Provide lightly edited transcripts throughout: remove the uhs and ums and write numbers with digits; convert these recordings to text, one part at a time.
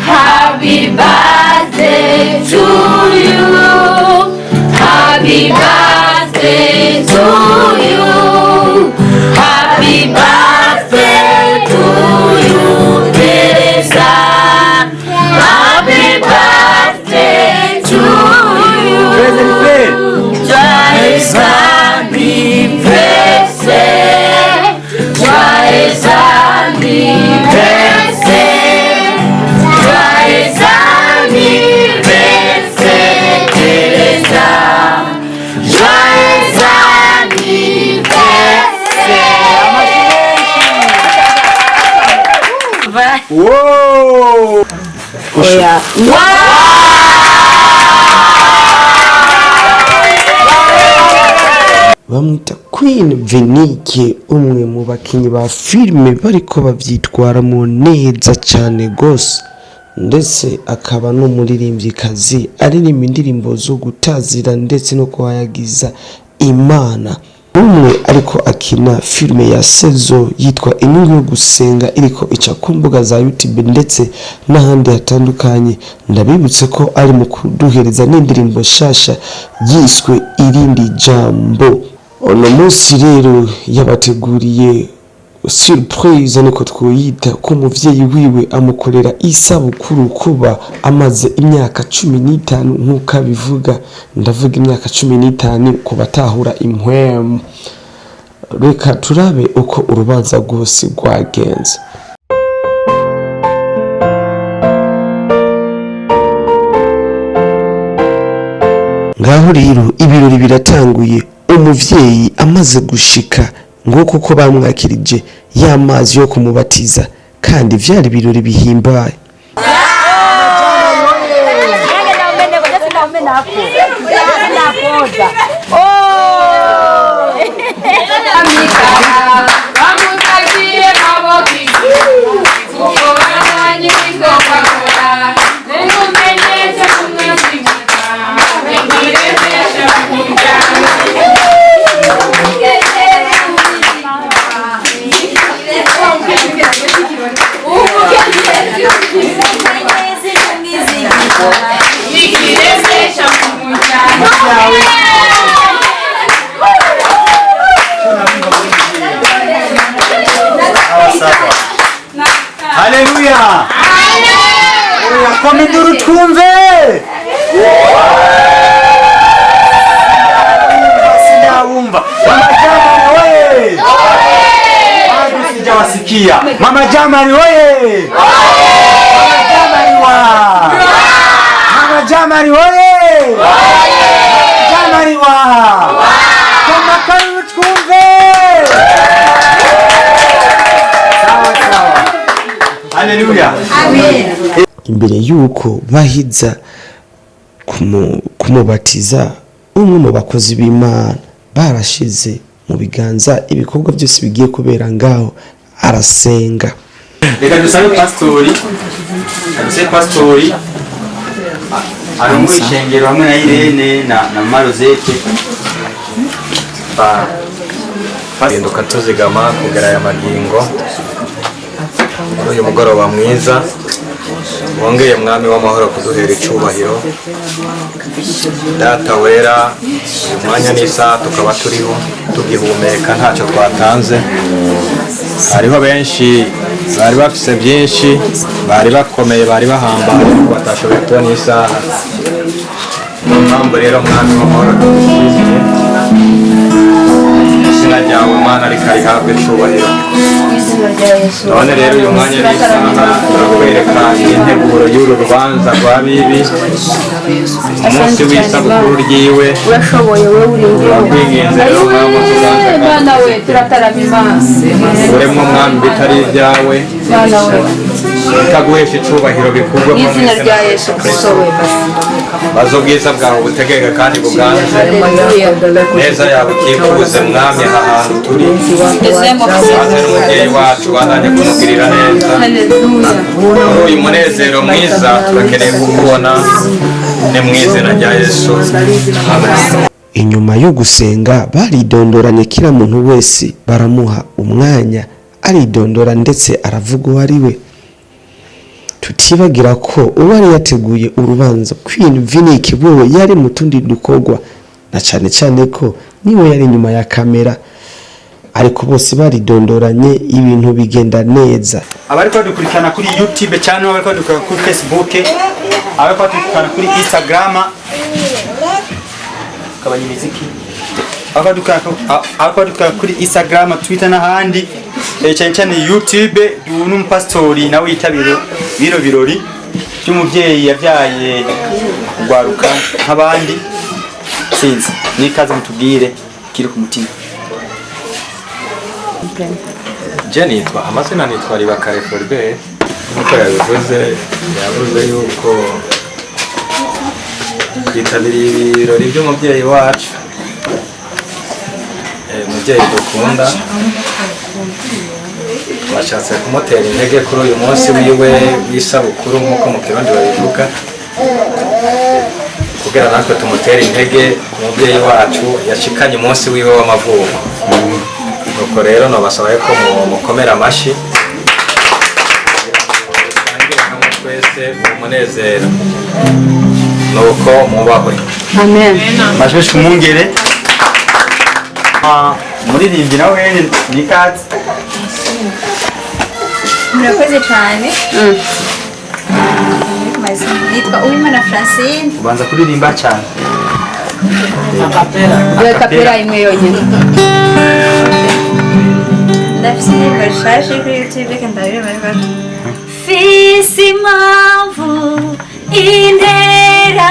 Happy birthday to you. Happy birthday to you. Happy birthday to you, Teresa. Happy birthday to you. Joyeux anniversaire. Joyeux anniversaire. Joyeux anniversaire, Teresa. Joyeux anniversaire. Wow! Oya. Bamwita Queen Venike, umwe mu bakinyi ba filime bariko bavyitwaramo neza cane gose, ndetse akaba n'umuririmvyikazi aririmba indirimbo zo gutazira ndetse no kuhayagiza Imana. Umwe ariko akina filime ya Sezo yitwa Inyungu yo gusenga, iriko ica ku mbuga za YouTube ndetse n'ahandi hatandukanye. Ndabibutse ko ari mu kuduhereza n'indirimbo shasha yiswe Irindi Jambo. Uno munsi rero yabateguriye surprise, niko twuyita, ko umuvyeyi wiwe amukorera isabukuru kuba amaze imyaka 15 nk'uko abivuga. Ndavuga imyaka 15 ku batahura impwemu. Reka turabe uko urubanza rwose rwagenze. Ngaho rero ibirori biratanguye, umuvyeyi amaze gushika ngo kuko bamwakirije y'amazi yo kumubatiza, kandi vyari birori bihimbaye. Haleluya! Kwa minduru twumve! Sijawumva. Mama Jamali wewe! Bado sijawasikia. Mama Jamali wewe! Mama Jamali wa! Mama Jamali wewe! Jamali wa! Kwa makuru twumve! Haleluya. Amen. Imbere yuko bahiza kumubatiza, umwe mu bakozi b'Imana barashize mu biganza ibikorwa byose bigiye kubera ngaho, arasenga. Reka dusabe pastori ari mu ishengero hamwe na Irene na Marozete Hinduka tuzigama kugera aya magingo muri uyu mugoroba mwiza. Wongeye mwami w'amahoro kuduhera icubahiro. Data wera, uyu mwanya n'isaha tukaba turiho tugihumeka ntacyo twatanze. Hariho benshi bari bafise byinshi, bari bakomeye, bari bahambaye, batashoboye kubona isaha. Mpamvu rero mwami w'amahoro tugushimiye izina ryawe Mana rikarihabwe icubahiro. None rero uyu mwanya n'isaha turakwereka integuro y'uru rubanza rwa Bibi, umunsi w'isabukuru ryiwe. urashoboye wowe uri Turakwinginze rero mwami tuganze Bwana we turatarama Imana uremwo mwami bitari ibyawe, Bwana we bikaguhesha icubahiro bikurwe mu izina rya Yesu Kristo we maze ubwiza bwawe butegeke kandi buganze neza yawe utifuze mwami aha hantu turi, maze n'umubyeyi wacu bandanye kumugirira neza. Muri uyu munezero mwiza turakeneye kukubona, ni mu izina rya Yesu, amen. inyuma yo gusenga baridondoranye, kila muntu wese baramuha umwanya aridondora ndetse aravuga uwo ari we. Tutibagira ko uwari yateguye urubanza Queen Vinique wewe yari mu tundi dukorwa, na cyane cyane ko niwe yari inyuma ya kamera, ariko bose baridondoranye ibintu bigenda neza. abariko dukurikirana kuri YouTube channel, abariko dukurikirana kuri Facebook, abariko dukurikirana kuri Instagram, kabanya muziki, abariko dukurikirana kuri Instagram, Twitter n'ahandi, cyane cyane YouTube, n'umupastori nawe yitabire biro birori by'umubyeyi yabyaye gwaruka nk'abandi. Sinzi nikaze mutubwire kiri ku mutima. Je nitwa amazina nitwa Ribakare Floribert, nkuko yavuze yuko twitabiriye ibirori by'umubyeyi wacu, umubyeyi dukunda. Twashatse kumutera intege kuri uyu munsi wiwe w'isabukuru nk'uko mu Kirundi babivuga, kugira natwe tumutera intege ku mubyeyi wacu yashikanye umunsi wiwe w'amavuko. Nuko rero nabasaba ko mukomera amashi hamwe twese umunezero, nuko mubahwe. Amen. Majwesh kumungere muririmbyi nawe nikaze. Murakoze cyane. Nitwa Uwimana Francine. Ubanza kuririmba cyane. Kapera imwe yonyine. Ndafite indirimbo nshyashya kuri YouTube reka ndabireba. Fisi impamvu intera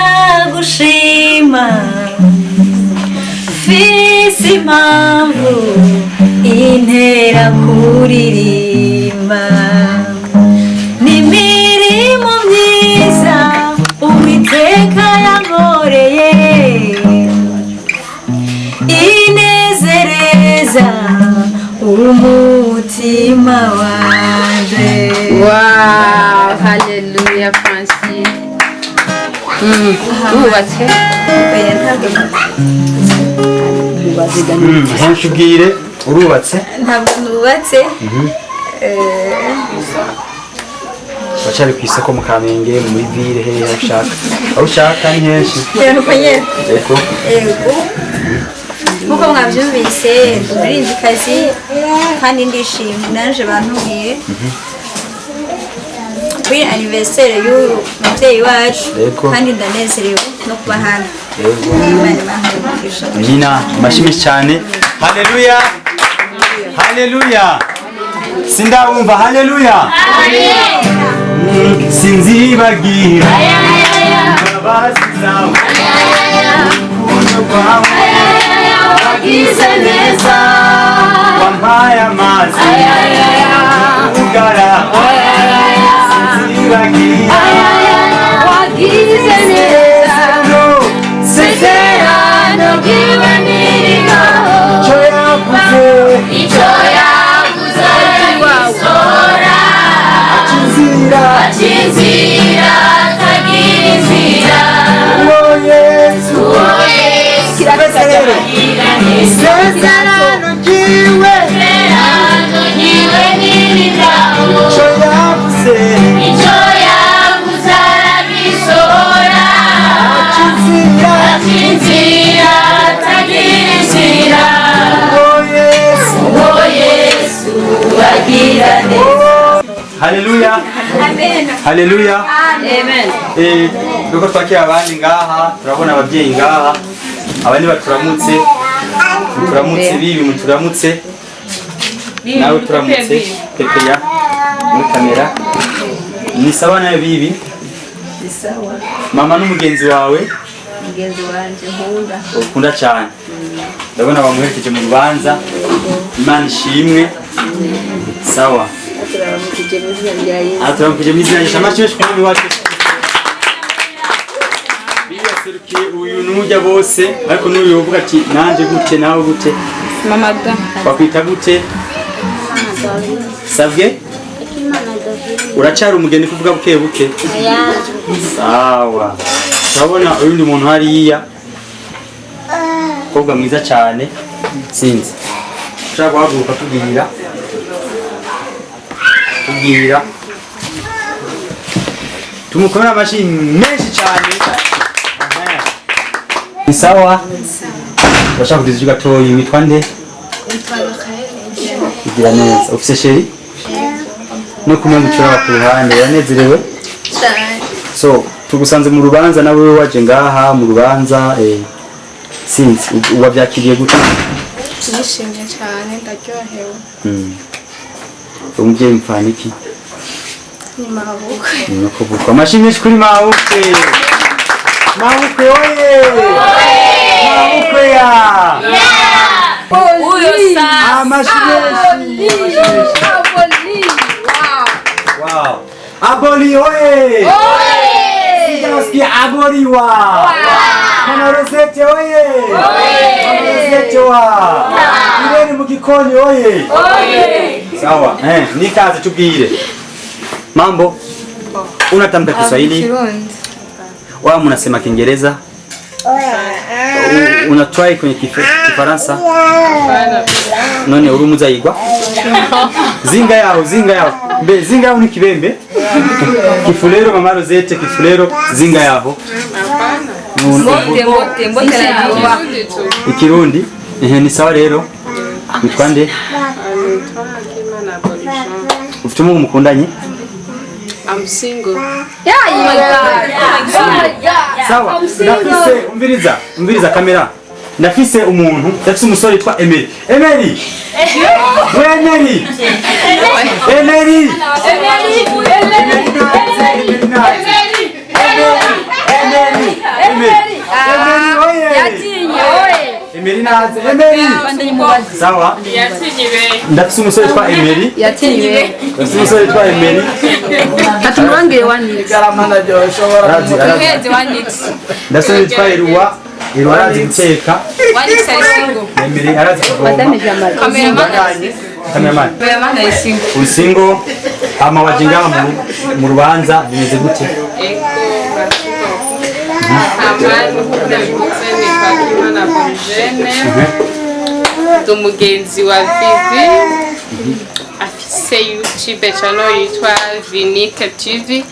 gushima, fisi impamvu intera kuririmba, n'imirimo myiza Uwiteka yankoreye inezereza umutima wanje. Wow, hallelujah Francine. Ubatse Oya ntabwo Ntubwire urubatse. ntabwo nubatse. Bacari ku isoko mu Kamenge muri ville he yashaka. Aho ushaka ni henshi. Nuko nyine Eko. ego nkuko mwabyumvise umuririmbyikazi kandi ndishimye naje bantumiye kuri anniversaire y'uyu mubyeyi wacu, Ego. kandi ndanezerewe no kuba hano. Ego. Imana ibahe Nina mashimishi cyane. Haleluya. Haleluya. Sindawumva haleluya. Sinzibagira. Abazi zawe. Urukundo rwawe. Wagize neza. Wampaye amazi. Ugara. Sinzibagira. wagize neza. Sezerano ryiwe niriho. Icyo yavuze. Gisora. Acinzira tagira inzira. Uwo Yesu Sezerano ryiwe niriho. Icyo yavuze aragisohora. Acinzira tagira inzira. Uwo Yesu agira neza. Haleluya. Amen. Haleluya. Amen. Duko twakira abandi ngaha, turabona ababyeyi ngaha, abandi baturamutse, turamutse bibi muturamutse nawe turamutse pepeya muri kamera ni sawa nayo bibi mama n'umugenzi wawe mugenzi wanje nkunda ukunda cyane ndabona bamuherekeje mu rubanza Imana ishimwe sawa turamukije mu izina rya Yesu turamukije mu izina rya Yesu kumwe wacu biyaserukiye uyu n'ujya bose ariko n'uyu uvuga ati nanje gute nawe gute mama da bakwita gute savye uracyari umugeni kuvuga buke buke sawa turabona urundi muntu hariya kobwa mwiza cyane sinzi ushaka guhaguruka tubwira tumukomera amashyi menshi cyane ni sawa urashaka kudiza ijwi gatoya witwa nde igira neza ufise sheri no kumwe mucura ku ruhande yanezerewe so tugusanze mu rubanza nawe waje ngaha mu rubanza sinzi wabyakiriye gute nishimye cyane ndaryohewe umubyeyi mfana iki ni mabukwe ni ukuvuga amashyi menshi kuri mabukwe mabukwe oye mabukwe ya amashyi menshi wow aboli oye sijasikia aboli wa mama Rosette oye mama Rosette wa ireni mu gikoni oye sawa nikaze tubwire mambo unatamka Kiswahili wao mnasema Kiingereza unatry kwenye Kifaransa none urumuza yigwa zinga yao mbe zinga yao ni kibembe kifulero mama Rosette kifulero zinga yao mbote la ikirundi ni sawa rero witwa nde ufite umuntu mukundanye I'm single. yeah oh my god sawa nafise umviriza kamera nafise umuntu nafise umusore yitwa Emery Emery sawa ndafise umusore yitwa Emery ndafise umusore yitwa Emery atumwangiye wanitse ndafise yitwa Irwa arazi guteka wanitse single Emery arazi kuvoma cameraman usingo ama wajinga mu rubanza bimeze gute umugenzi wa Vivi afise YouTube channel yitwa Vinike TV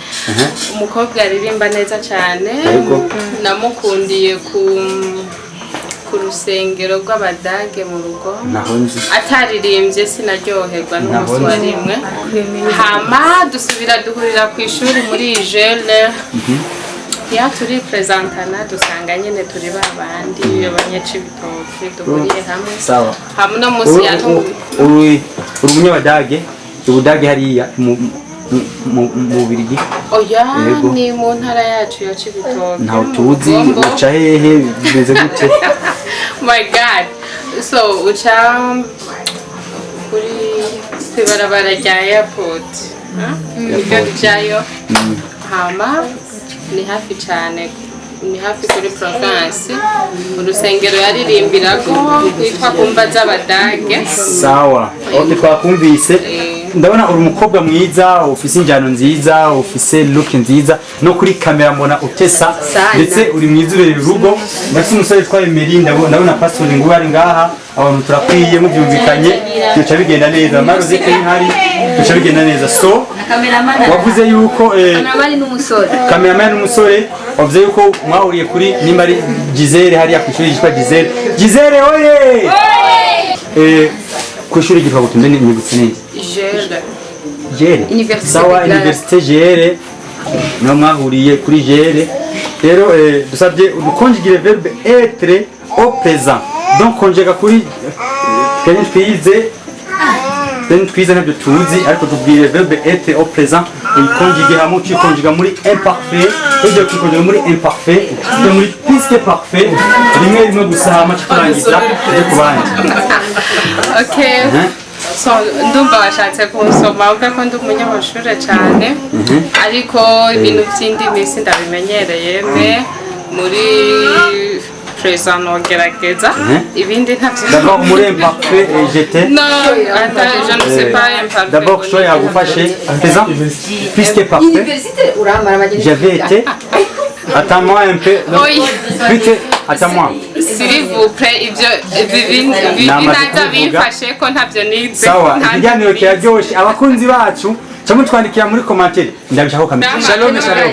umukobwa aririmba neza cyane namukundiye ku rusengero rw'abadage mu rugo ataririmbye sinaryoherwa n'umunsi wa rimwe hama dusubira duhurira ku ishuri muri Jele ya turi presentana dusanga nyene turi babandi abanyacibitoke duhuriye hamwe sawa hamwe no musi ya uri umunyabadage ubudage hariya mu Birigi oya ni mu ntara yacu ya Cibitoke ntaho tuzi uca hehe bimeze gute my god so uca kuri ibarabara rya airport nibyo ducayo hama ni hafi cyane ni hafi kuri Provence urusengero yaririmbirago kwitwa kumba z'abadage sawa okay twakumvise ndabona uri umukobwa mwiza ufise injyano nziza ufise look nziza no kuri kamera mbona utesa ndetse uri mwiza ubereye urugo ndetse umusore yitwa Emery ndabona pastor ngo ari ngaha abantu turakwiye mubyumvikanye cyo bigenda neza maruze ko hari cyo bigenda neza so wavuze yuko cameraman n'umusore wavuze yuko mwahuriye kuri nimba ari Gisele hariya ku ishuri yitwa Gisele oye ku ishuri gitwa gutunde ni gutsinze Jere sawa université Jere no mwahuriye kuri Jere rero dusabye ukonjigire verbe être au présent donc konjega kuri kenye twize nabyo tuzi ariko tubwire verbe être au présent uyikonjige hamwe ukikonjiga muri imparfait ujye kukonjiga muri imparfait muri puisque parfait rimwe gusa hama turangiza ujye kubandi. Okay. So ndumva washatse kunsoma uvuga ko ndi umunyamashuri cyane ariko ibintu by'indimi sindabimenyereye me muri présent nogerageza ibindi ntavyo. D'abord muri imparfait j'étais. Non, attends, je ne sais pas imparfait. D'abord je yagufashe présent puisque parfait. J'avais été. Attends-moi un peu. Oui. Attends-moi. S'il vous plaît, ibyo ntabyo bimfashe ko ntabyo nize. Sawa, ikiganiro kiraryoshye abakunzi bacu cyangwa twandikira muri commentaire ndabishaka ko kamera. Shalom shalom.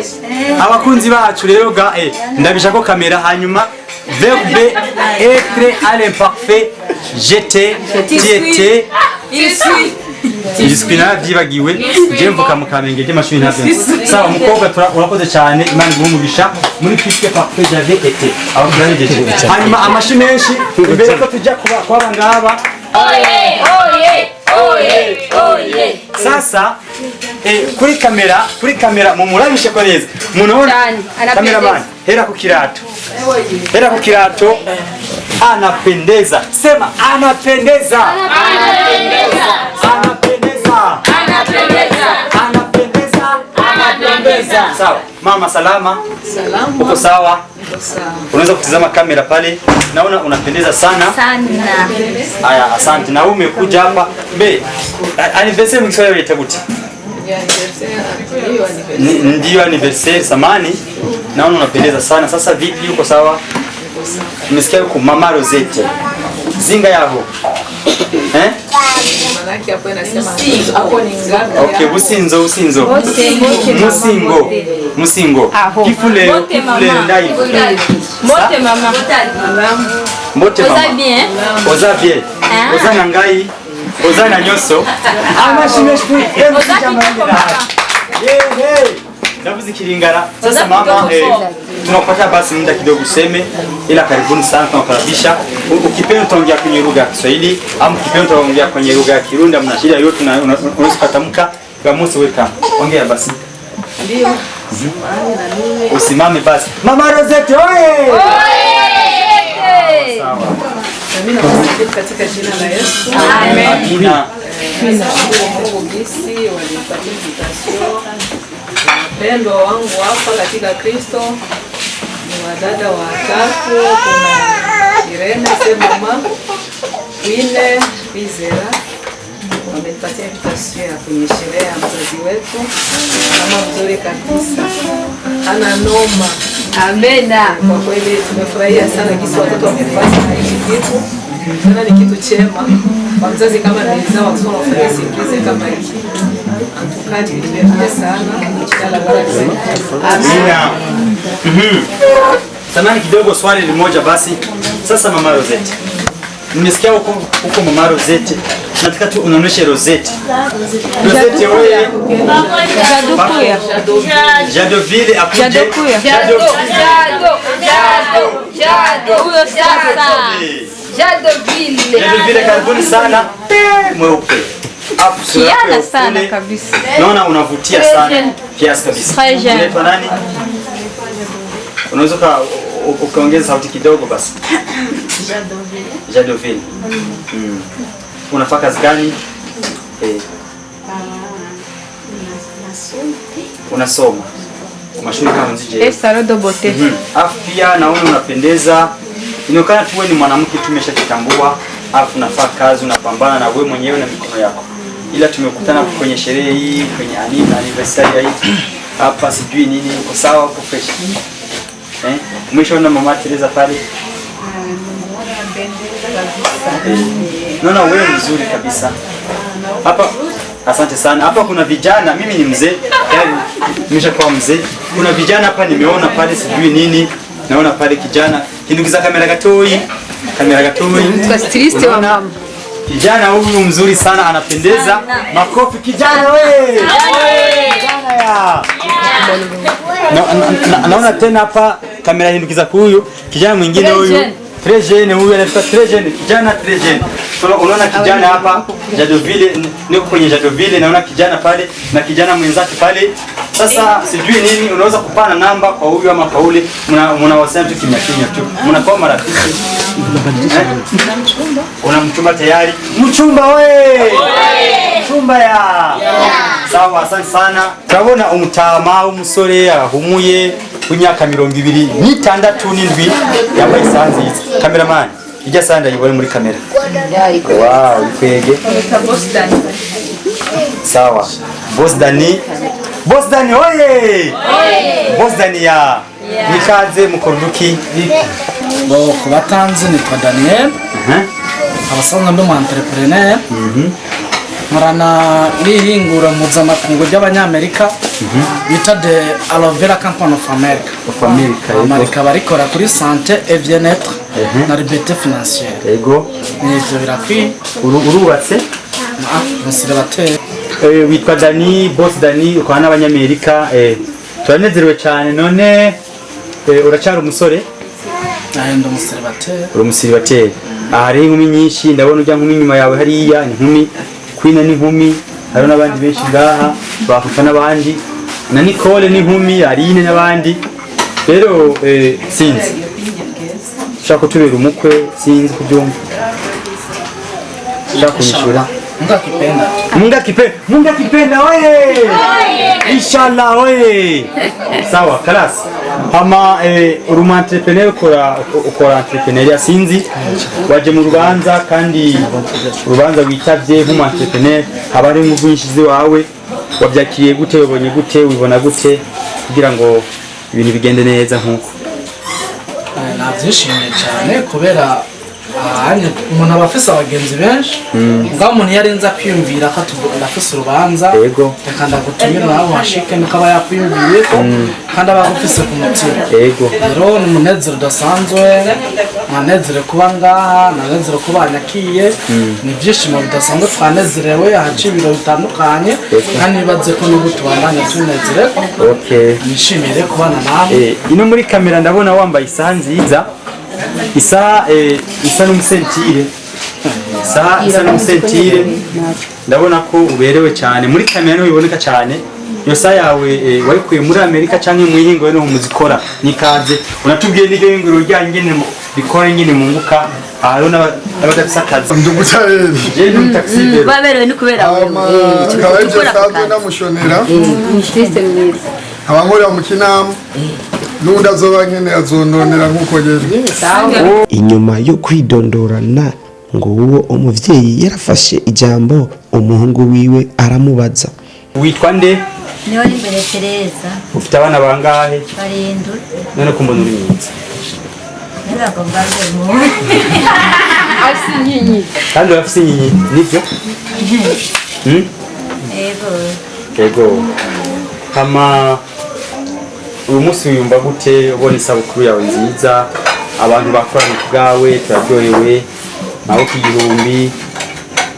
Abakunzi bacu rero ga ndabishaka ko kamera hanyuma verbe être à l'imparfait j'étais tu étais il suis nabyibagiwe je mvuka mu Kamenge ry'amashuri ntabyo. Sawa mukobwa urakoze cyane Imana igumugisha muri puisque parfait j'avais été. Abakurangije hanyuma amashi menshi imbere ko tujya kwa bangaba. Oye. Sasa kuri kamera mumurabishe ko neza. Munaona cameraman hera ku kirato. Anapendeza. Sema anapendeza. Sawa. Mama salama. Uko sawa? Unaweza kutazama kamera pale. Naona unapendeza sana. Aya, asante. Na umekuja hapa. Anniversaire mkiswahili yaita gute? Ndio anniversaire samani. Naona unapendeza sana. Sasa vipi uko sawa? Nimesikia uko Mama Rosette. Zinga yako. Manake hapo inasema hapo ni ngapi? Okay, Musingo. Kifule ndai. Mote mama. Oza bien. Oza nangai. Oza na nyoso. Amashimeshwe. Ndavuze kilingara. Sasa mama tunapata basi muda kidogo useme ila karibuni sana tunakaribisha. Ukipenda utaongea kwenye lugha ya Kiswahili au ukipenda utaongea kwenye lugha ya Kirundi, mna shida yote unaweza kutamka kwa Musa welcome. Ongea basi. Ndio. Usimame basi. Mama Rosette oye! Sawa. Mimi nakushukuru katika jina la Yesu. Amina. Mungu gisi walipatia invitation. Wapendwa wangu hapa katika Kristo ni wadada watatu, kuna Irene Semama, Wine Bizera. Wamepatia invitation ya kwenye sherehe ya mzazi wetu. Kama mzuri kabisa. Ana noma. Amena. Kwa kweli tumefurahia sana jinsi watoto wamefanya hiki kitu. Tena ni kitu chema. Kwa mzazi kama nilizaa watoto wafanye sikize kama hiki. Antukati nimependa sana. Jina la Bwana liwe. Amina. Samani kidogo swali limoja basi. Sasa Mama Rosette. Nimesikia huko Mama Rosette. Nataka tu unaoneshe Rosette. Rosette wewe. Jadovile akuje. Jadovile karibuni sana. Mweupe. Kiana sana kabisa. Naona unavutia sana. Kiasi kabisa. Unaitwa nani? Unaweza ukaongeza sauti kidogo basi. Jadovile. Unafanya kazi gani? Unasoma. Mashule kama nzije. Salon de beauté. Afu pia naona unapendeza. Inaonekana tu wewe ni mwanamke tumeshakitambua. Afu unafanya kazi, unapambana na wewe mwenyewe na mikono yako. Ila tumekutana kwenye sherehe hii, kwenye anniversary hii. Hapa sijui nini, uko sawa, uko fresh. Mwisho na Mama Teresa pale. Naona wewe mzuri kabisa. Hapa asante sana. Hapa kuna vijana, mimi ni mzee. Yaani nimeshakuwa mzee. Kuna vijana hapa nimeona pale sijui nini. Naona pale kijana. Kindukiza kamera gatoi. Kwa stylist wa mama. Kijana huyu mzuri sana anapendeza. Makofi kijana wewe. Kijana ya. Naona tena hapa kamera hindukiza huyu. Kijana mwingine huyu. très jeune, huyu anafika très jeune, kijana très jeune. Unaona kijana hapa Jadoville, niko kwenye Jadoville, naona kijana pale na kijana mwenzake pale. Sasa sijui nini, unaweza kupana namba kwa huyu ama kwa ule, mnawasiliana tu kimya kimya tu. Mnakuwa marafiki. Una mchumba tayari? Mchumba we! Mchumba ya! Sawa, asante sana. Turabona umutama umusore ahumuye kunyaka 27 yambaye isanziza. Cameraman, ijya sanda yibone muri kamera. Wow, ikwege. Sawa. Boss Dani oye! Boss Dani ya! Nikaze mukoruduki. Bo kubatanze nitwa Daniel. Abasanzwe ndi mu entrepreneur. Marana n'ihingura mpuzamakungu ry'abanyamerika bita The Aloe Vera Company of America. Amerika barikora kuri santé et bien-être na liberté financière. Yego. Nivyo birakwiye. Urubatse? Umusiribateri. Witwa Dani, Boss Dani, ukwana n'abanyamerika. Turanezerewe cyane none uracyari umusore? Ndi umusiribateri. Uri umusiribateri. Hari inkumi nyinshi ndabona ujya nkumi nyuma yawe hariya inkumi Queen n'inkumi hari n'abandi benshi ngaha bafufa n'abandi na Nicole n'inkumi Aline n'abandi rero sinzi shaka tubera umukwe sinzi kubyumva shaka kumishura Munga kipenda oye inshallah oye sawa kalas ama uri entrepreneur ukora entrepreneur sinzi waje mu rubanza kandi urubanza witavye nk'umu entrepreneur habari mu bwinshi wawe wabyakiriye gute ubonye gute ubona gute kugira ngo ibintu bigende neza nkuko nabyishimiye cyane kubera umuntu aba afise abagenzi benshi ngaho umuntu yarenze kwiyumvira ko atubwira afise urubanza reka ndagutumira nawe washike nuko aba yakwiyumviye kandi aba afise ku mutima rero ni umunezero udasanzwe nanezere kuba ngaha nanezere kuba anyakiye ni ibyishimo bidasanzwe twanezerewe ahaca ibiro bitandukanye kandi nibaze ko n'ubu tubandanya tunezerewe nishimire kubana nawe ino muri kamera ndabona wambaye isaha nziza isa n'umusentire isa n'umusentire ndabona ko uberewe cyane muri kamera niho biboneka cyane iyo saa yawe wayikuye muri Amerika cyangwa mu ihingo no muzikora nikaze unatubwiye n'igengero ryangene rikora nyine munguka aho n'abadafise akazi je ndi taxi baberewe ni kubera kabaje sanzwe namushonera system mwiza abankorera mu kinama nundi azoba nyene azononera nkuko yejwe inyuma yo kwidondorana ngo uwo umuvyeyi yarafashe ijambo umuhungu wiwe aramubaza witwa nde niwe imbere Teresa ufite abana bangahe barindwi none ko mbona uri mwiza nirago mbaze mu asinyi kandi urafise inyi nivyo ego kama uyu munsi wiyumva gute ubona isabukuru yawe nziza abantu bakorana kubwawe turaryohewe nawe k'igihumbi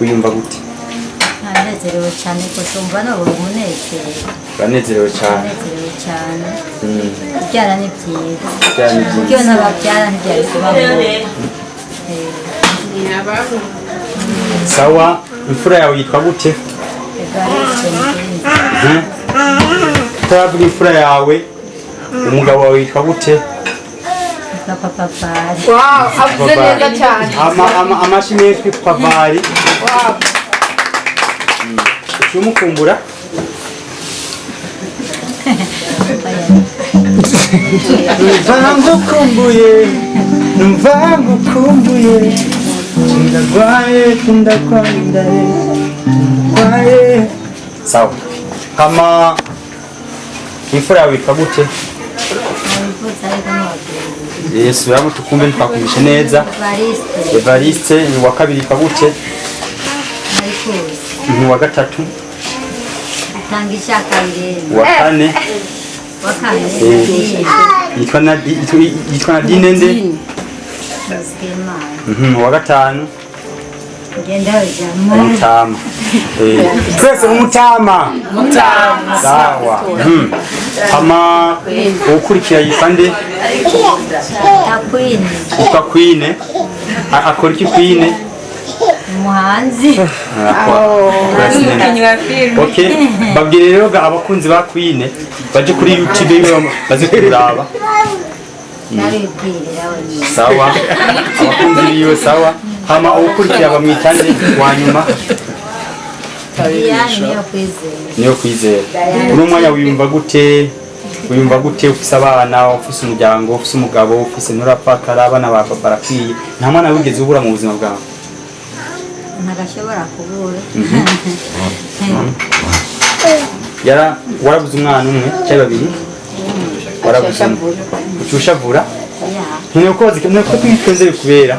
wiyumva gute nanezerewe cyane kusumva no umunezero banezerewe cyane kubyara ni byiza kuko n'ababyara ntibyari kubaho sawa imfura yawe yitwa gute turavuga imfura yawe umugabo wawe yitwa gute Papa Vari wow avuze neza cyane amashi menshi Papa Vari wow umukumbura numva ngukumbuye ndagwaye sawa kama imfura yawe yitwa gute Yesu yabo tukumbe twakumisha neza Evariste ni wa kabiri yitwa gute ni wa gatatu tangisha kabiri wa kane yitwa Nadine nde wa gatanu Umutama. Twese umutama. Sawa. Hama ukurikira yifande. Queen. Akora iki Queen? Umuhanzi. Okay. Babwire rero abakunzi ba Queen baje kuri YouTube baze kuraba. Sawa. Abakunzi biyo sawa. Hama ukurikira bamwitande wanyuma. Niyo kwizera. Uri umwanya wiyumva gute? Wiyumva gute ufise abana, ufise umuryango, ufise umugabo, ufise nturapfakara abana ba papa barakwiye. Nta mwana wigeze ubura mu buzima bwawe. Ntagashobora kubura. Warabuze umwana umwe cyangwa babiri? Warabuze. Ucushavura? Nuko twitonze bikubera.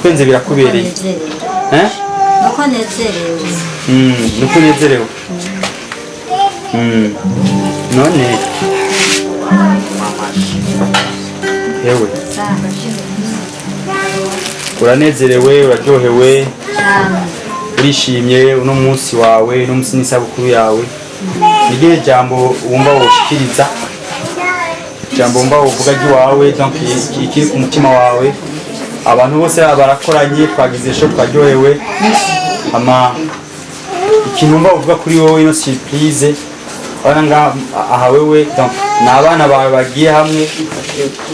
Twenze birakubereye. Nuko nezerewe. Nuko nezerewe. None. Yewe. Uranezerewe, uraryohewe. Urishimye uno munsi wawe, no munsi n'isabukuru yawe. Nigihe jambo wumva woshikiriza. Jambo wumva uvuga giwawe, donc ikiri ku mutima wawe. Abantu bose barakoranye twagize sho twaryohewe. Ama ikintu wumva uvuga kuri wowe ino surprise. Oranga aha wewe donc nabana bawe bagiye hamwe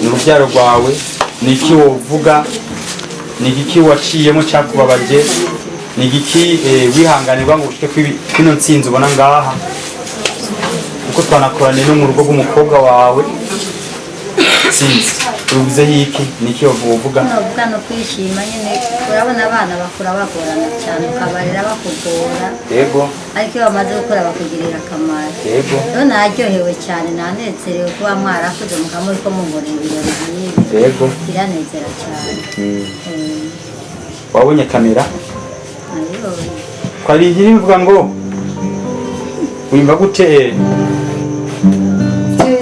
n'urubyaro rwawe niki wovuga niki waciyemo cyakubabaje niki wihanganirwa ngo ushike kwino nsinzi ubona ngaha uko twanakorane no mu rugo rw'umukobwa wawe sinzi urugize hiki niki wovuga novuga no kwishima nyene urabona abana bakura bagorana cyane ukabarira bakugora yego ariko iyo bamaze gukora bakugirira akamaro yego rero naryohewe cyane nanezerewe kuba mwarakuze mukamuri ko mungorera ibirori nk'ibi yego biranezera cyane wabonye kamera ayo kwari nkiri mvuga ngo wimba gute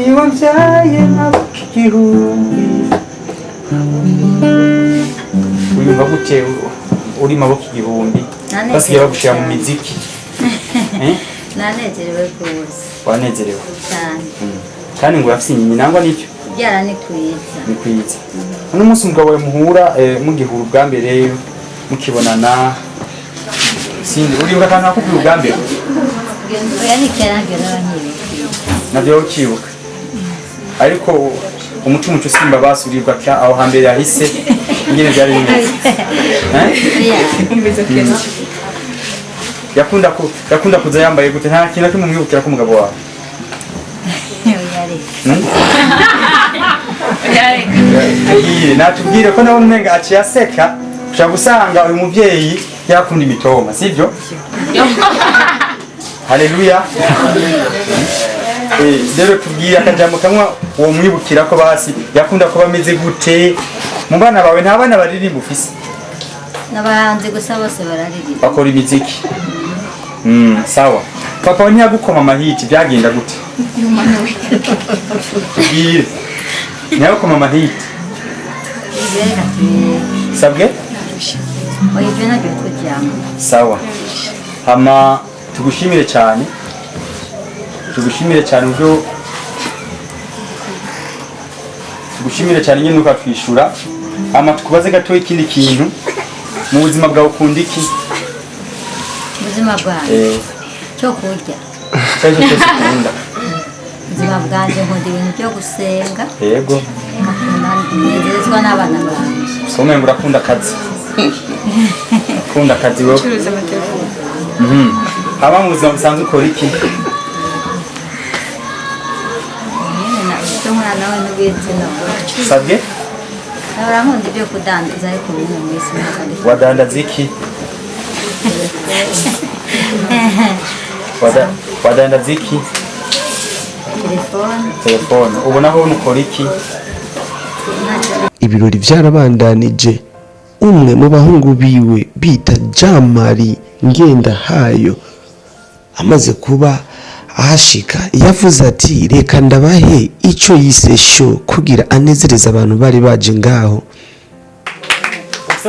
iyo mbyaye n'abakihumbi wimba gute uri maboko igihumbi basigaye bagushira mu miziki nanezerewe rwose wanezerewe cyane kandi ngo yafise inyini nangwa n'icyo byara ni kwiza ni kwiza uno munsi umugabo we muhura mugihura ubwa mbere mukibonana sindi uribuka kandi nakubwira ubwa mbere oya ni kera nkiri nabyo ukibuka ariko umuco simba basurirwa aho hambere yahise ingene byari bimeze yakunda kuza yambaye gute nta kintu kimwe mwibukira ko umugabo wawe natubwire ko nawe umenga aciye aseka ushobora gusanga uyu muvyeyi yakunda imitoma sibyo haleluya rero tubwire akajambo kamwe uwo mwibukira ko basi yakunda kuba ameze gute mu bana bawe nta bana baririmba ufise n'abahanzi gusa bose bararirimba bakora imiziki sawa papa ntiyagukoma amahiti byagenda gute tubwire ntiyagukoma amahiti sabwe oya ibyo nabyo kujyamo sawa hama tugushimire cyane ubwo tugushimire cyane nyine nuko twishura hama tukubaze gato ikindi kintu mu buzima bwawe ukunda iki ubuzima bwawe cyo kurya cyangwa cyose ukunda ubuzima bwanjye nkunda ibintu byo gusenga yego nezezwa n'abana banjye so mwe murakunda akazi ukunda akazi wowe curuza amatelefone haba mu buzima busanzwe ukora iki umwana we n'ubwite nabwo sabwe nabura nkunda ibyo kudandaza ariko bimwe mu isi ntabwo wadandaza iki wadandaza iki telefone ubu naho nukora iki ibirori byarabandanije umwe mu bahungu biwe bita Jamari Ngendahayo amaze kuba ahashika yavuze ati reka ndabahe icyo yise show kugira anezereza abantu bari baje ngaho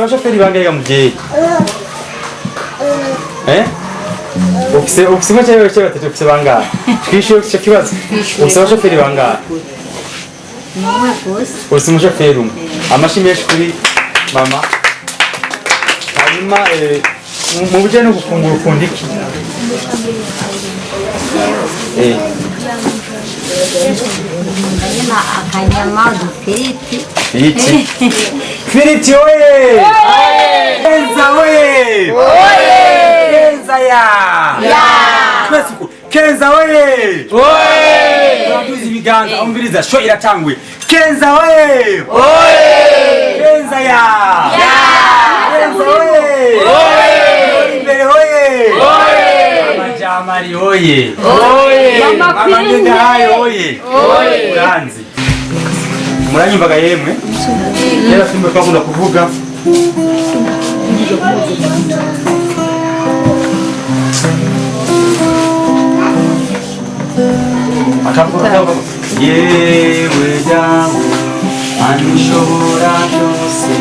ufise abashoferi bangahe ga muvyeyi ufise nko cyangwa batatu ufise bangahe twishyuye icyo kibazo ufise abashoferi bangahe ufise umushoferi umwe amashi menshi kuri mama hanyuma mu bijyanye no gufungura ukunda iki akanyama udufiriti Firiti oye! Kenza oye! Kenza ya! Kenza oye! Tuzi ibiganza umviriza sho iratangwe. Kenza oye! Kenza ya! Kenza oye! Imbere oye! Amajamari oye! Mama ngenda hayo oye! Uranzi. Muranyumvaga yemwe? Kera simba twakunda kuvuga akavuga yewe dawe anishobora byose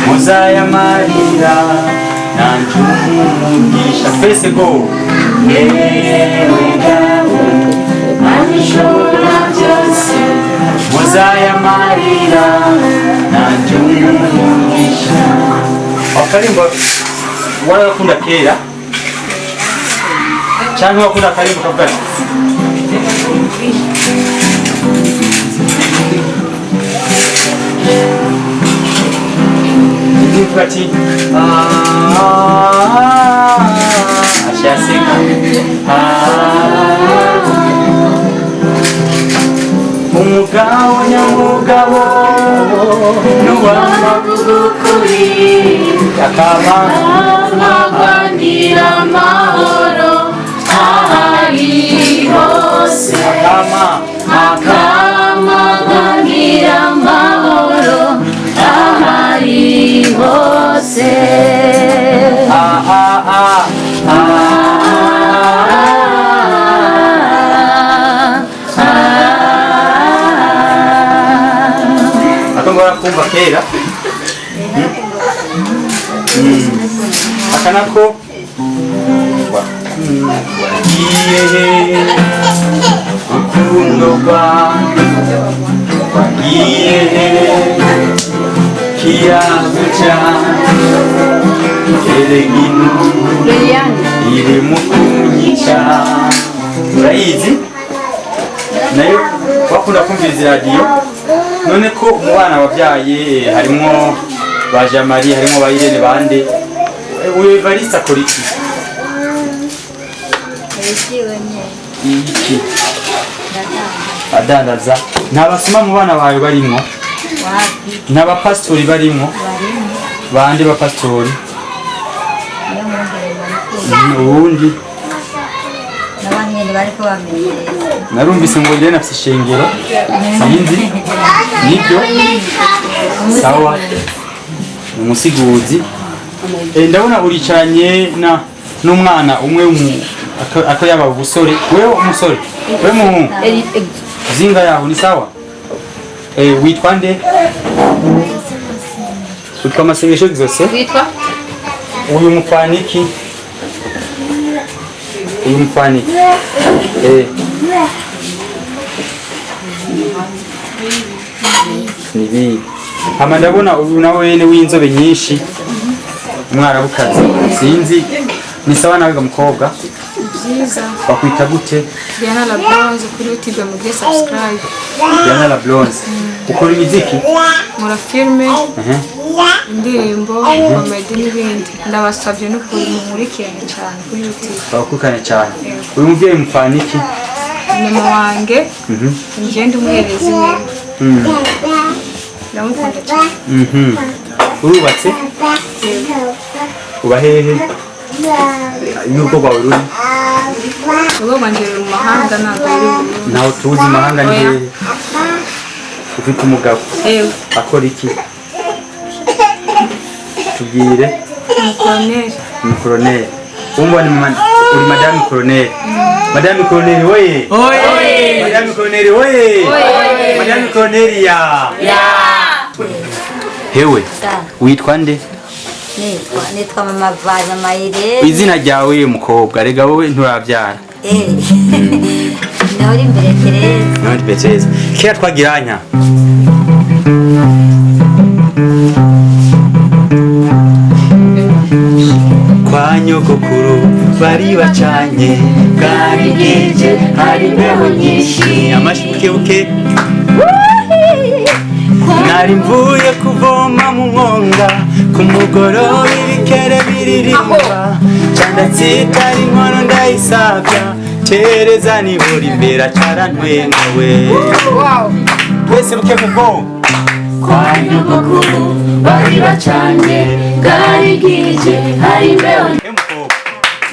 muzaya marira nanjumugisha twese go yewe dawe anishobora byose muzaya marira nanjumugisha akarimbo warakunda kera cyangwa wakunda akarimbo kavuga ivuga ati ashaseka umugabo nyamugabo n'uwamagurukuri akamaganira amahoro ahari hose akamaganira amahoro ahari hose kumva kera akanako urukundo rwagiye kiyaguca ereginu iri mu kunyica urayizi nayo wakunda kumviriza iradiyo none ko mu bana wabyaye harimo ba Jamari harimo ba Irene bande uyu Evariste akora iki iki adandaza nta basoma mu bana bawe barimo nta bapastori barimo bande bapastori ubundi n'abanyene bariko bamenyereza narumvise ngo Irene afite ishengero sinzi nibyo sawa umusiguzi ndabona uricaranye n'umwana umwe ako yaba ubusore wewe umusore wewe muhungu zinga yaho ni sawa witwa nde witwa Masengesho Exauce witwa uyu mufaniki nibi hama ndabona uyu nawe wene w'inzobe nyinshi umwarabukazi sinzi ni sawa nawe ga mukobwa byiza bakwita gute Diana La Bronze kuri YouTube mugire subscribe Diana La Bronze ukora imiziki mura filme indirimbo comedy n'ibindi ndabasabye no kumurikirana cyane kuri YouTube bakukane cyane uyu mubyeyi mufaniki nyuma wange ngende umuherezi we ndamukunda cyane urubatse uba hehe n'ubwo bwawe ruri ubu manjye mu mahanga ntabwo ntawe tuzi mahanga ni hehe ufite umugabo akora iki tubwire umukoroneri umva ni uri madame koroneri madame koroneri oye madame koroneri oye madame koroneri ya hewe witwa nde nitwa mama Vari, mama Irene. izina ryawe uyu mukobwa rega wowe nturabyara nawe uri imbere Tereza. nawe Tereza kera twagiranya kwa nyogokuru bari bacanye bwari bwije hari imbeho nyinshi amashibukebuke nari mvuye kuvoma mu mwonga ku mugoroba ibikere biririmba candatsitara inkono ndayisabya Tereza nibura imbere acarantwengawe twese buke mugo kwa nyogokuru bari bacanye bwari bwije hari imbeho.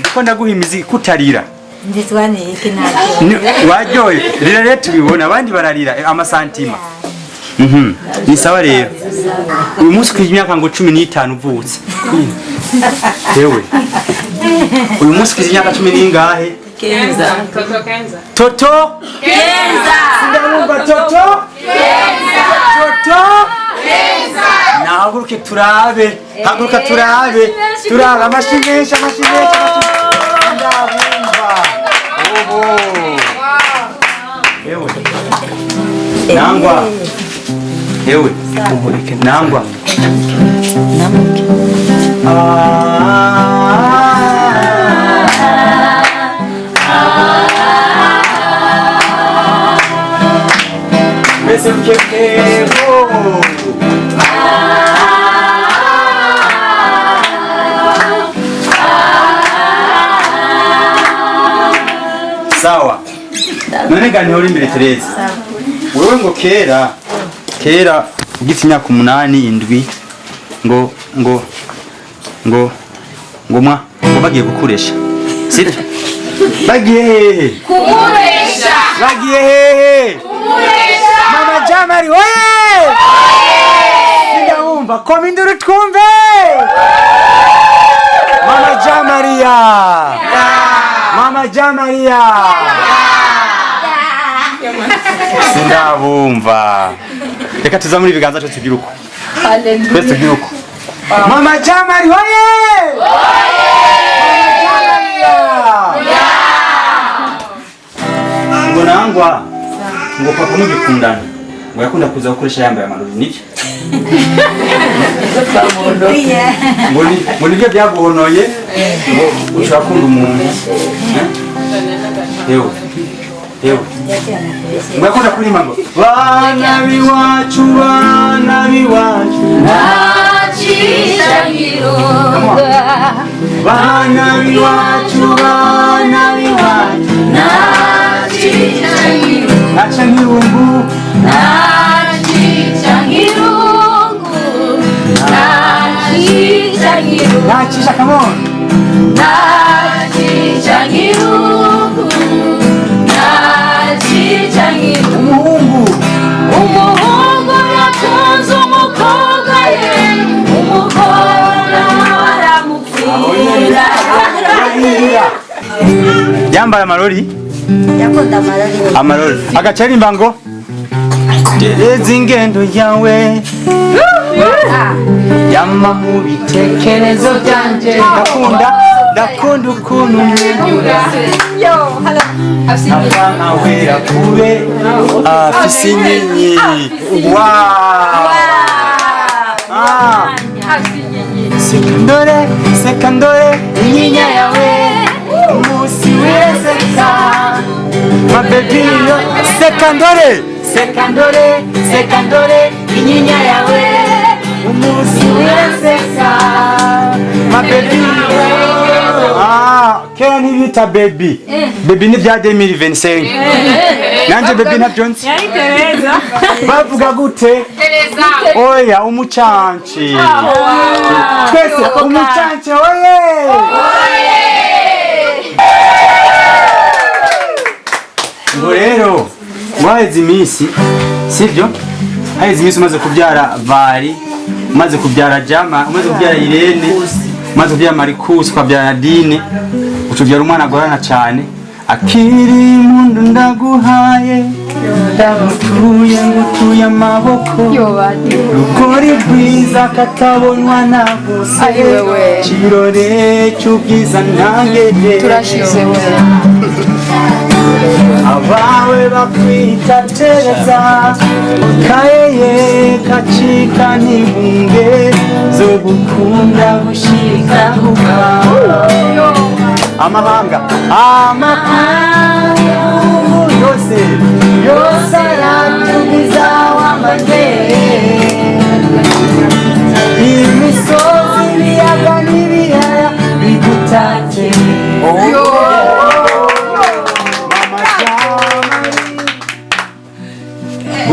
ndiko ndaguha imiziki kutarira Nditwa niki ntabyo. waryoye rira rero tubibona abandi bararira amasantima ni sawa rero uyu munsi ku imyaka ngo 15 uvutse yewe uyu munsi ku imyaka 10 ningahe Kenza. Toto Kenza. Toto Kenza. Sindamumva Toto Kenza. Toto Kenza. Nahaguruke turabe haguruka turabe amashinesha ndabumva oho yewe nangwa yewe umurike nangwa Listen, sawa none gani uri imbere Tereza wewe ngo kera ugifite imyaka 8 7 ngo bagiye gukoresha sibyo bagiye hehe Kumuresha. bagiye hehe Kumuresha. mama Jamari we ndumva kominduru twumve mama Jamaria mama Jamaria sindabumva reka tuza muri biganza cyo tugira uko twese tugira uko mama Jamari hoye ngo nangwa ngo papa mugikundana ngo yakunda kuza gukoresha yambaye amarori nibyo ngo nibyo byaguhonoye ngo ushaka kunda umuntu yewe ngo yakunda kuririmba ngo bana biwacu Nacirangironga bana biwacu naca nkirungu nacisha kamona umuhungu yakunze umukobwa ye umukobwa aramupfira yambaye amarori Yakunda amarori agaca arimba ngo Tereza ingendo yawe yama mu bitekerezo byanje ndakunda ukuntu umwenyura abana wera kube afise inyenyeri seka ndore inyinya yawe umunsi weseka mabebiyo seka ndore inyinya yawe umunsi weseka mabebiyo kera ntibita baby ni bya 2025 nanje baby ntabyo nzi bavuga gute Tereza. oya umucanci twese umucanci oye ngo rero mwaheze iminsi sibyo haheze iminsi umaze kubyara Vari umaze kubyara Jama umaze kubyara Irene umaze kubyara Marcus ukabyara Nadine ucubyara umwana agorana cyane akiri mundu ndaguhaye ngutuye amaboko rugori rwiza katabonwa na bose kirore cy'ubwiza ntangere turashize we abawe bakwita tereza kayeye kacika n'ibunge zo gukunda gushika kuva amahanga yose aratugiza wamaze imisozi ibiyaga n'ibiyaya bigutatse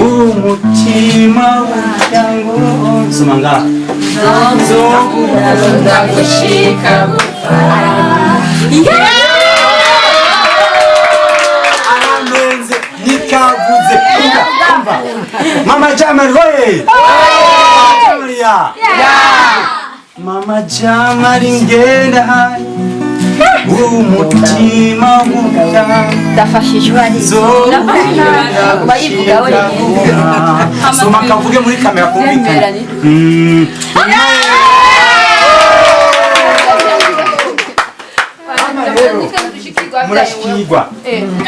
umutima w'umuryango nsoma ngaha ndagushika gupfa aramenze nikavuze umva mama Jamali hoye mama Jamali ngenda hai umutima w'umuryango ndafashijwe ari bayivuga we soma kavuge muri kamera kumvikana murashikirwa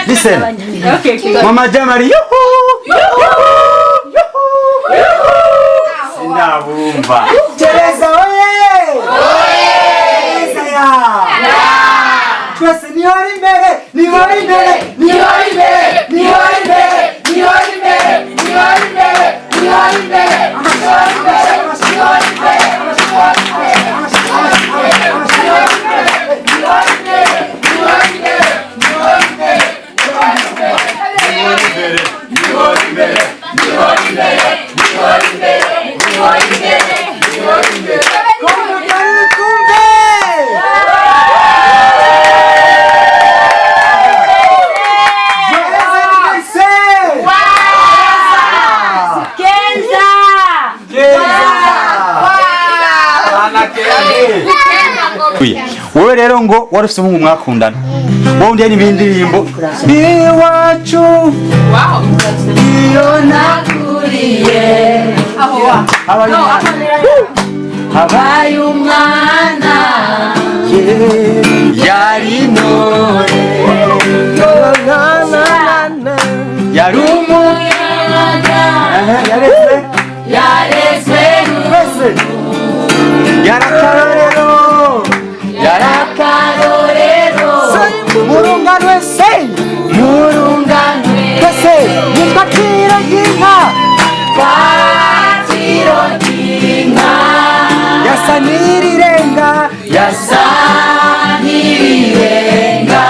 listen mama Jamali sindabumva Tereza oye Tereza ya twese nihori imbere nihori imbere nihori imbere nihori imbere nihori imbere nihori imbere nihori imbere nihori imbere nihori imbere wowe rero ngo wari ufite umuhungu mwakundana wowe undi n'ibindi ndirimbo iwacu iyo nakuriye habaye umwana yari intore yari umwana yarezwe yarakarorero yarakarorero murunganwe se murunganwe twese nitwa tiro ry'inka tiro ry'inka yasa n'irirenga yasa n'irirenga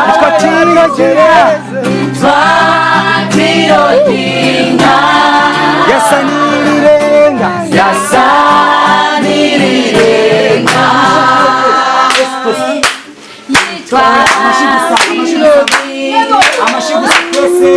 nitwa tiro ry'inka tiro ry'inka yasa n'irirenga yasa n'irirenga amashigusa twese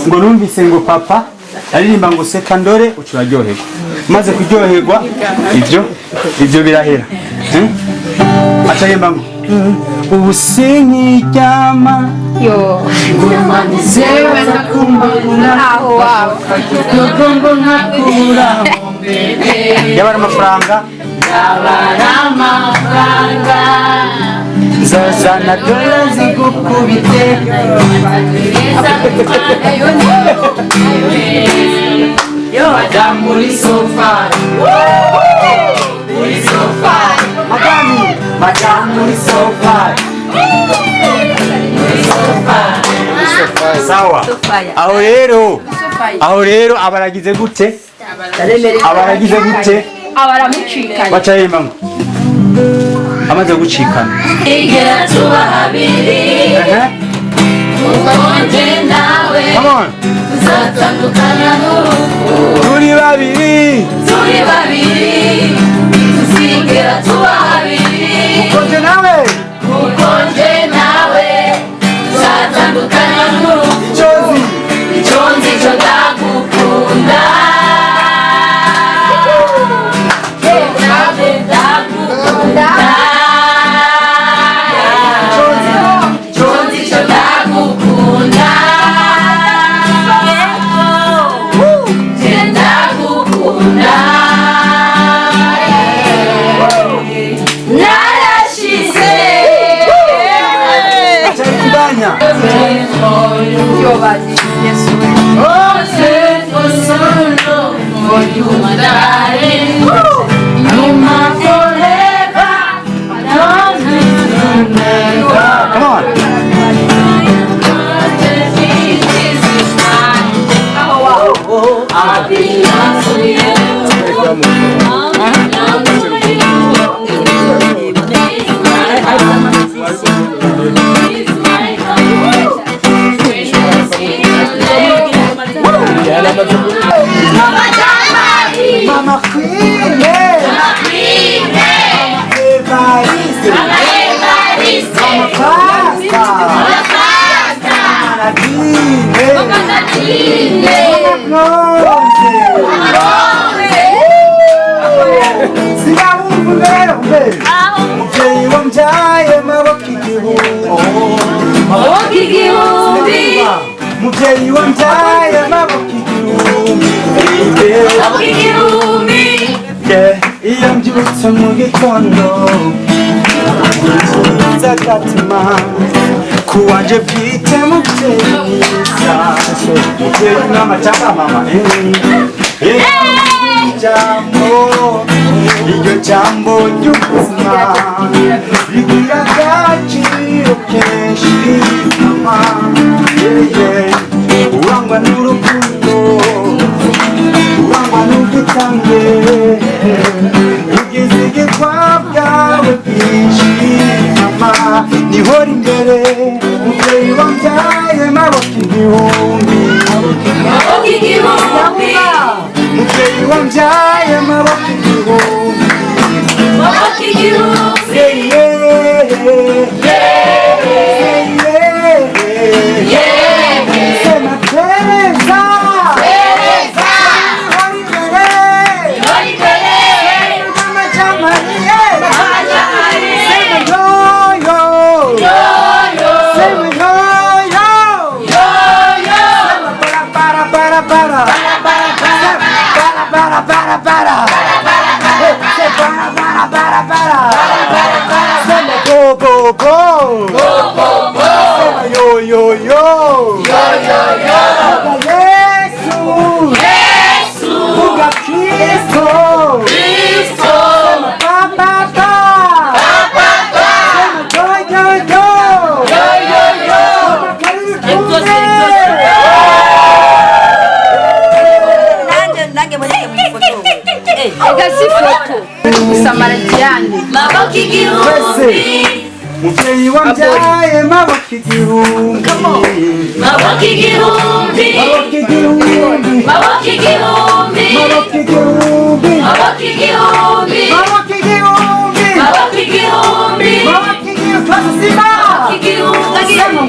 ngo numvise ngo papa aririmba ngo seka ndore ucuraryoherwa maze kuryoherwa ibyo birahera acayemba ngo ubu sinkiryama ngumanizewe ndakumbura aho wawe ngo nkakura yabara amafaranga zazana dore zigukubite Madame muri sofari Madame muri sofari sawa aho rero abaragize gute abaramucikanye baca yimba amaze gucikana igera tuba habiri Come on. tuzatandukana n'urupfu Turi babiri. Tuzigera tuba habiri Ukonje nawe. Tuzatandukana n'urupfu Icyo nzi cyo ndagukunda Mama Queen, Mama Evariste, Mama Pasta, Mama Nadine, Mama Rose. Sinabumva rero muvyeyi wambyaye maboko igihumbi, muvyeyi wambyaye maboko igihumbi. Iyo mbyutse mu gitondo nziza gatima kuwanje bwite muvyeyi mwiza, muvyeyi n'amacaka mama ijambo, iryo jambo ry'ubuzima rigira agaciro kenshi mama, urangwa n'urukundo, urangwa n'ubwitange, ubwizigirwa bwawe bwinshi mama, nihora imbere muvyeyi wambyaye maboko igihumbi, muvyeyi wambyaye maboko igihumbi, sema Teresa, Mama Jamarie, sema yo, sema yo, sema para, sema go, sema yo, Yesu, fuga Kristo, sema pa, sema yo, Samara Diane maboko igihumbi, muvyeyi wambyaye maboko igihumbi, maboko igihumbi, maboko igihumbi, maboko igihumbi, maboko igihumbi, maboko igihumbi, maboko igihumbi, maboko igihumbi, maboko igihumbi, twasima igihumbi, sema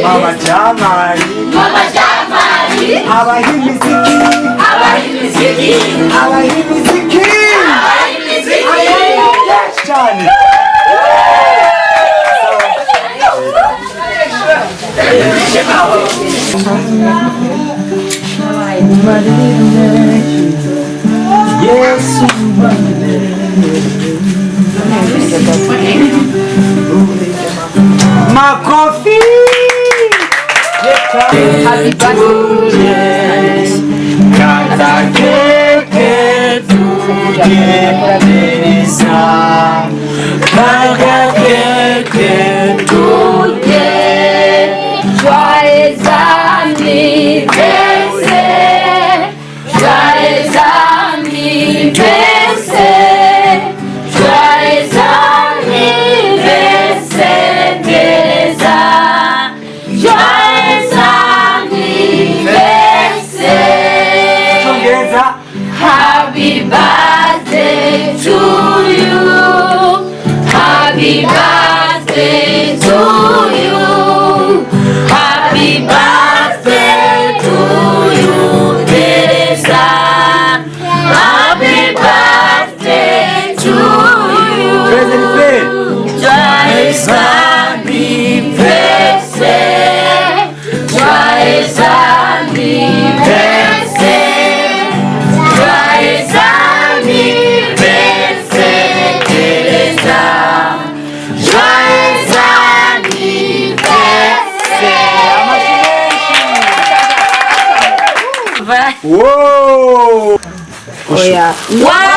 Mama Jamali, abahimiziki, cyane. Yesu makofi Happy birthday. Kata keke tuje Teresa. Kata keke tuje. Joyeux anniversaire. Joyeux anniversaire. Joyeux anniversaire, Teresa. Joyeux anniversaire. Teresa. Happy birthday to you. Happy birthday to you. Happy birthday to you, Teresa. Happy birthday to you. Joyeux anniversaire. Joyeux anniversaire. Joyeux anniversaire, Teresa. Joyeux anniversaire. Whoa! Wow!